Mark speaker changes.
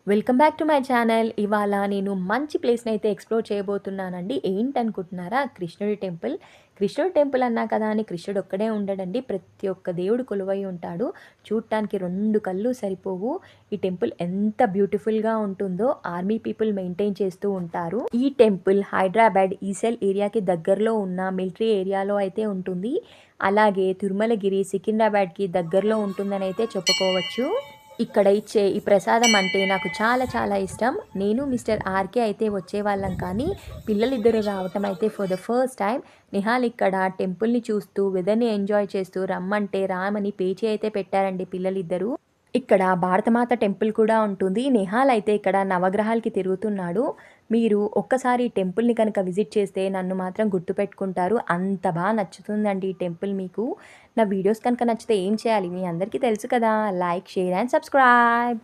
Speaker 1: Welcome back to my channel. ఇవాళ నేను మంచి ప్లేస్‌ని అయితే ఎక్స్‌ప్లోర్ చేయబోతున్నానండి. ఏంటనుకుంటున్నారా? కృష్ణుడి టెంపుల్. కృష్ణుడి టెంపుల్ అన్నా కదా అని కృష్ణుడు ఒక్కడే ఉండడండి. ప్రతి ఒక్క దేవుడు కొలువై ఉంటాడు. చూడటానికి 2 కళ్ళు సరిపోవు. ఈ టెంపుల్ ఎంత బ్యూటిఫుల్‌గా ఉంటుందో ఆర్మీ పీపుల్ మెయింటైన్ చేస్తూ ఉంటారు. ఈ టెంపుల్ హైదరాబాద్ ఈసెల్ ఏరియాకి దగ్గరలో ఉన్న మిలిటరీ ఏరియాలో అయితే ఉంటుంది. అలాగే తిరుమలగిరి సికింద్రాబాద్‌కి దగ్గరలో ఉంటుందని అయితే చెప్పుకోవచ్చు. ఇక్కడ ఇచ్చే ఈ ప్రసాదం అంటే నాకు చాలా చాలా ఇష్టం. నేను మిస్టర్ ఆర్‌కే అయితే వచ్చేవాళ్ళం కానీ, పిల్లలిద్దరూ రావటం అయితే for the first time. Nihal ఇక్కడ టెంపుల్‌ని చూస్తూ, వెదర్‌ని ఎంజాయ్ చేస్తూ రమ్మంటే రామని పేచీ అయితే పెట్టారండి పిల్లలిద్దరూ. ఇక్కడ భారతమాత టెంపుల్ కూడా ఉంటుంది. నిహాల్ అయితే ఇక్కడ నవగ్రహాలకి తిరుగుతున్నాడు. మీరు ఒక్కసారి ఈ టెంపుల్‌ని కనుక విజిట్ చేస్తే నన్ను మాత్రం గుర్తుపెట్టుకుంటారు. అంత నచ్చుతుందండి ఈ టెంపుల్ మీకు. నా వీడియోస్ కనుక నచ్చితే ఏం చేయాలి? మీ అందరికీ తెలుసు కదా! Like, share and subscribe.